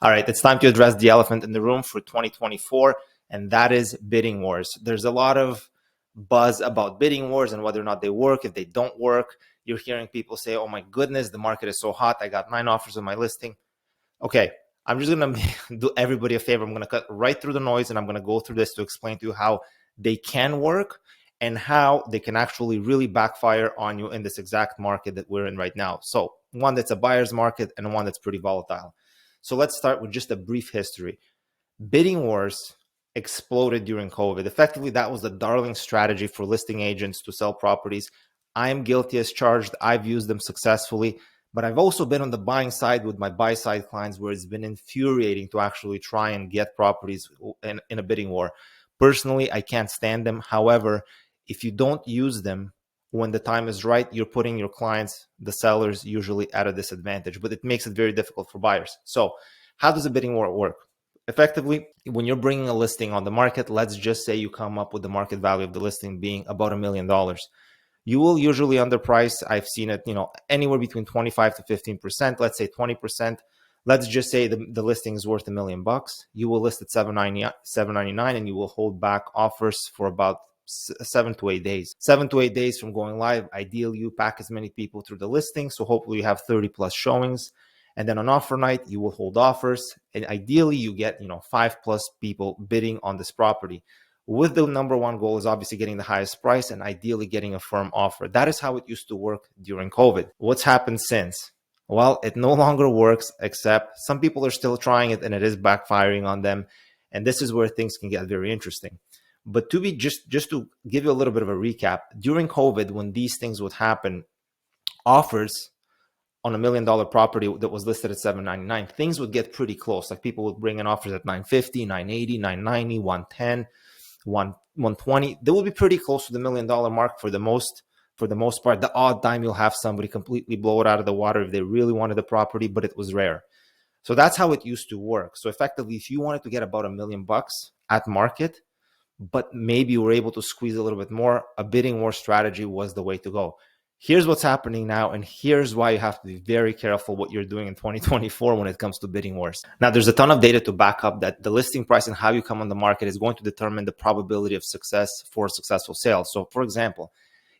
All right, it's time to address the elephant in the room for 2024, and that is bidding wars. There's a lot of buzz about bidding wars and whether or not they work. If they don't work, you're hearing people say, oh my goodness, the market is so hot. I got 9 offers on my listing. Okay, I'm just going to do everybody a favor. I'm going to cut right through the noise, and I'm going to go through this to explain to you how they can work and how they can actually really backfire on you in this exact market that we're in right now. So one that's a buyer's market and one that's pretty volatile. So let's start with just a brief history. Bidding wars exploded during COVID. Effectively, that was the darling strategy for listing agents to sell properties. I am guilty as charged. I've used them successfully, but I've also been on the buying side with my buy side clients where it's been infuriating to actually try and get properties in a bidding war. Personally, I can't stand them. However, if you don't use them when the time is right, you're putting your clients, the sellers, usually at a disadvantage, but it makes it very difficult for buyers. So how does a bidding war work? Effectively, when you're bringing a listing on the market, let's just say you come up with the market value of the listing being about $1 million. You will usually underprice. I've seen it, anywhere between 25 to 15%, let's say 20%. Let's just say the listing is worth $1 million. You will list at $799 and you will hold back offers for about 7 to 8 days. 7 to 8 days from going live. Ideally, you pack as many people through the listing. So hopefully you have 30 plus showings. And then on offer night, you will hold offers. And ideally, you get 5 plus people bidding on this property. With the number one goal is obviously getting the highest price and ideally getting a firm offer. That is how it used to work during COVID. What's happened since? Well, it no longer works, except some people are still trying it and it is backfiring on them. And this is where things can get very interesting. But to be just to give you a little bit of a recap, during COVID, when these things would happen, offers on $1 million property that was listed at $799, things would get pretty close. Like people would bring in offers at $950, $980, $990, $110, $120. They will be pretty close to the $1 million mark for the most part. The odd time you'll have somebody completely blow it out of the water if they really wanted the property, but it was rare. So that's how it used to work. So effectively, if you wanted to get about $1 million at market, but maybe you were able to squeeze a little bit more, a bidding war strategy was the way to go. Here's what's happening now, and here's why you have to be very careful what you're doing in 2024 when it comes to bidding wars. Now, there's a ton of data to back up that the listing price and how you come on the market is going to determine the probability of success for a successful sale. So, for example,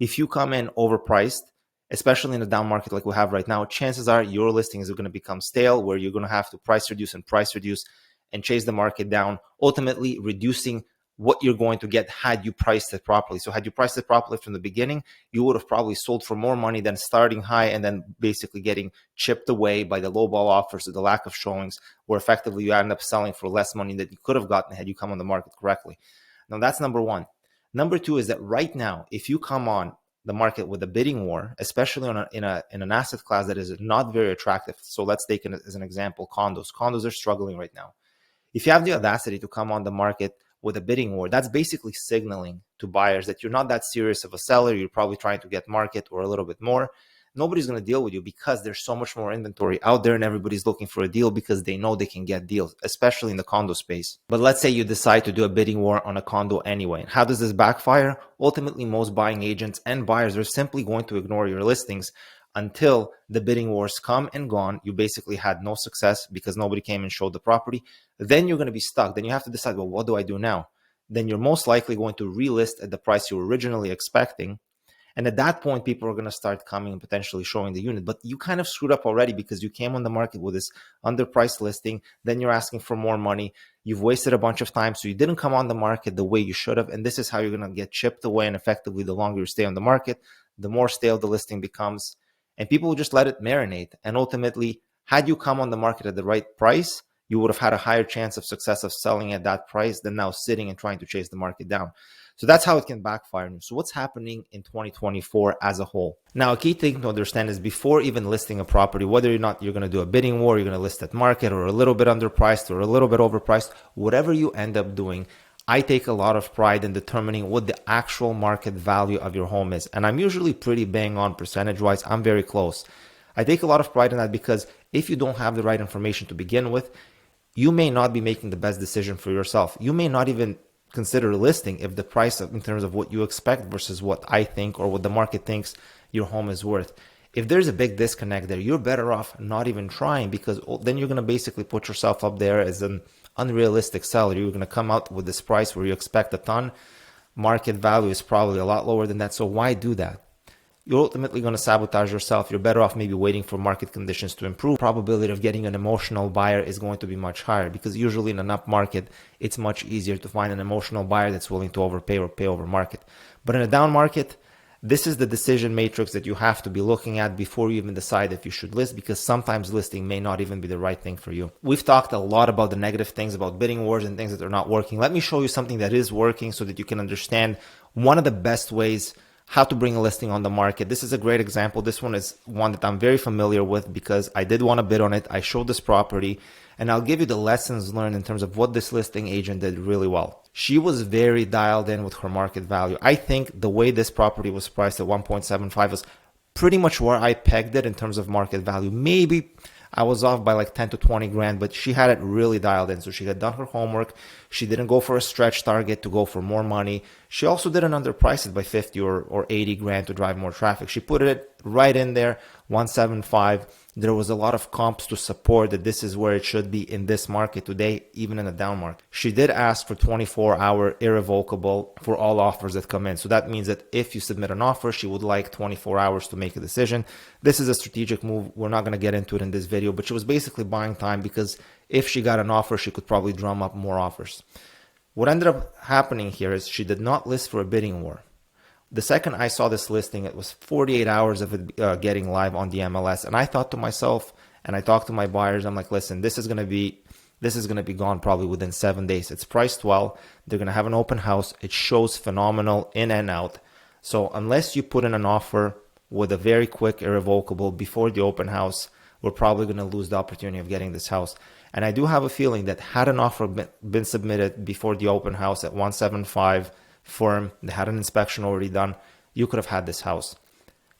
if you come in overpriced, especially in a down market like we have right now, chances are your listing is going to become stale, where you're going to have to price reduce and chase the market down, ultimately reducing what you're going to get had you priced it properly. So had you priced it properly from the beginning, you would have probably sold for more money than starting high and then basically getting chipped away by the lowball offers or the lack of showings, where effectively you end up selling for less money that you could have gotten had you come on the market correctly. Now that's number one. Number two is that right now, if you come on the market with a bidding war, especially in an asset class that is not very attractive. So let's take it as an example, condos. Condos are struggling right now. If you have the audacity to come on the market with a bidding war, that's basically signaling to buyers that you're not that serious of a seller. You're probably trying to get market or a little bit more. Nobody's going to deal with you because there's so much more inventory out there and everybody's looking for a deal because they know they can get deals, especially in the condo space. But let's say you decide to do a bidding war on a condo anyway. How does this backfire? Ultimately, most buying agents and buyers are simply going to ignore your listings until the bidding wars come and gone. You basically had no success because nobody came and showed the property. Then you're going to be stuck. Then you have to decide, well, what do I do now? Then you're most likely going to relist at the price you were originally expecting. And at that point, people are going to start coming and potentially showing the unit. But you kind of screwed up already because you came on the market with this underpriced listing. Then you're asking for more money. You've wasted a bunch of time. So you didn't come on the market the way you should have. And this is how you're going to get chipped away. And effectively, the longer you stay on the market, the more stale the listing becomes. And people will just let it marinate. And ultimately, had you come on the market at the right price, you would have had a higher chance of success of selling at that price than now sitting and trying to chase the market down. So that's how it can backfire. So what's happening in 2024 as a whole? Now, a key thing to understand is before even listing a property, whether or not you're going to do a bidding war, you're going to list at market or a little bit underpriced or a little bit overpriced, whatever you end up doing, I take a lot of pride in determining what the actual market value of your home is. And I'm usually pretty bang on percentage-wise. I'm very close. I take a lot of pride in that because if you don't have the right information to begin with, you may not be making the best decision for yourself. You may not even consider listing if the price in terms of what you expect versus what I think or what the market thinks your home is worth. If there's a big disconnect there, you're better off not even trying, because then you're going to basically put yourself up there as an unrealistic seller. You're going to come out with this price where you expect a ton. Market value is probably a lot lower than that. So why do that? You're ultimately going to sabotage yourself. You're better off maybe waiting for market conditions to improve. Probability of getting an emotional buyer is going to be much higher, because usually in an up market, it's much easier to find an emotional buyer that's willing to overpay or pay over market. But in a down market, this is the decision matrix that you have to be looking at before you even decide if you should list, because sometimes listing may not even be the right thing for you. We've talked a lot about the negative things about bidding wars and things that are not working. Let me show you something that is working so that you can understand one of the best ways how to bring a listing on the market. This is a great example. This one is one that I'm very familiar with because I did want to bid on it. I showed this property, and I'll give you the lessons learned in terms of what this listing agent did really well. She was very dialed in with her market value. I think the way this property was priced at 1.75 was pretty much where I pegged it in terms of market value. Maybe I was off by like 10 to 20 grand, but she had it really dialed in. So she had done her homework. She didn't go for a stretch target to go for more money. She also didn't underprice it by 50 or 80 grand to drive more traffic. She put it right in there, 175. There was a lot of comps to support that this is where it should be in this market today, even in a down market. She did ask for 24-hour irrevocable for all offers that come in. So that means that if you submit an offer, she would like 24 hours to make a decision. This is a strategic move. We're not going to get into it in this video, but she was basically buying time, because if she got an offer, she could probably drum up more offers. What ended up happening here is she did not list for a bidding war. The second I saw this listing, it was 48 hours of it getting live on the MLS. And I thought to myself, and I talked to my buyers, I'm like, listen, this is going to be gone probably within 7 days. It's priced well. They're going to have an open house. It shows phenomenal in and out. So unless you put in an offer with a very quick irrevocable before the open house, we're probably going to lose the opportunity of getting this house. And I do have a feeling that had an offer been submitted before the open house at 175 firm, they had an inspection already done, you could have had this house.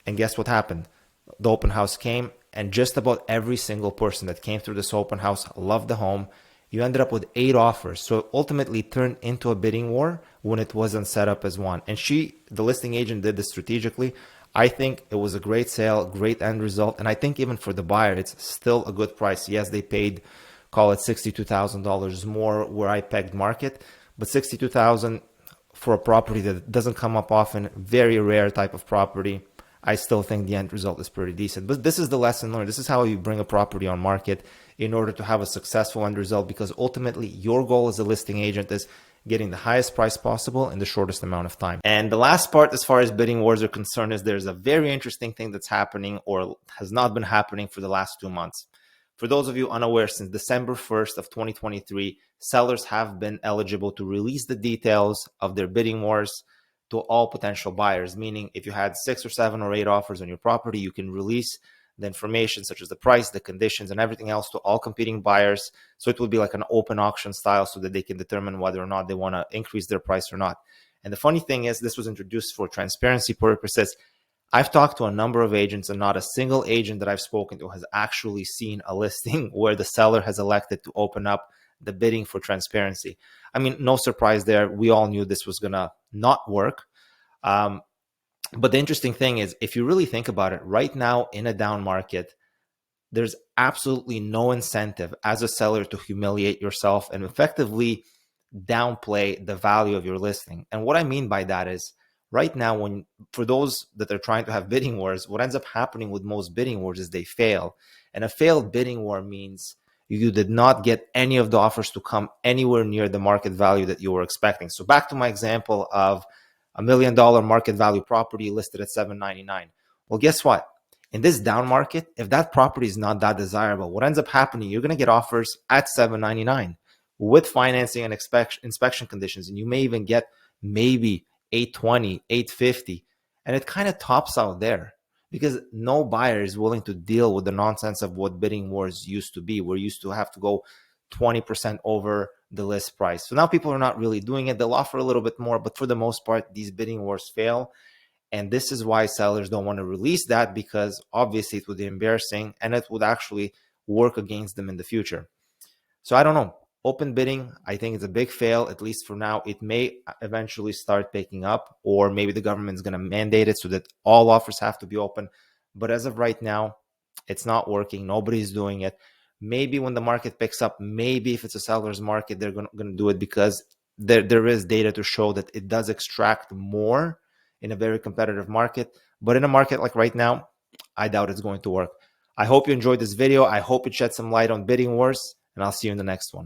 And guess what happened? The open house came, and just about every single person that came through this open house loved the home. You ended up with 8 offers. So it ultimately turned into a bidding war when it wasn't set up as one. And the listing agent, did this strategically. I think it was a great sale, great end result. And I think even for the buyer, it's still a good price. Yes, they paid, call it $62,000 more where I pegged market, but $62,000 for a property that doesn't come up often, very rare type of property, I still think the end result is pretty decent. But this is the lesson learned. This is how you bring a property on market in order to have a successful end result, because ultimately your goal as a listing agent is getting the highest price possible in the shortest amount of time. And the last part, as far as bidding wars are concerned, is there's a very interesting thing that's happening or has not been happening for the last 2 months. For those of you unaware, since December 1st of 2023, sellers have been eligible to release the details of their bidding wars to all potential buyers, meaning if you had 6 or 7 or 8 offers on your property, you can release the information such as the price, the conditions, and everything else to all competing buyers. So it would be like an open auction style so that they can determine whether or not they want to increase their price or not. And the funny thing is, this was introduced for transparency purposes. I've talked to a number of agents, and not a single agent that I've spoken to has actually seen a listing where the seller has elected to open up the bidding for transparency. I mean, no surprise there. We all knew this was going to not work. But the interesting thing is, if you really think about it, right now in a down market, there's absolutely no incentive as a seller to humiliate yourself and effectively downplay the value of your listing. And what I mean by that is, right now, for those that are trying to have bidding wars, what ends up happening with most bidding wars is they fail. And a failed bidding war means you did not get any of the offers to come anywhere near the market value that you were expecting. So back to my example of $1 million market value property listed at $799. Well, guess what? In this down market, if that property is not that desirable, what ends up happening, you're going to get offers at $799 with financing and inspection conditions. And you may even get maybe 820, 850. And it kind of tops out there because no buyer is willing to deal with the nonsense of what bidding wars used to be. We're used to have to go 20% over the list price. So now people are not really doing it. They'll offer a little bit more, but for the most part, these bidding wars fail. And this is why sellers don't want to release that, because obviously it would be embarrassing and it would actually work against them in the future. So I don't know. Open bidding, I think it's a big fail, at least for now. It may eventually start picking up, or maybe the government's going to mandate it so that all offers have to be open. But as of right now, it's not working. Nobody's doing it. Maybe when the market picks up, maybe if it's a seller's market, they're going to do it, because there is data to show that it does extract more in a very competitive market. But in a market like right now, I doubt it's going to work. I hope you enjoyed this video. I hope it shed some light on bidding wars, and I'll see you in the next one.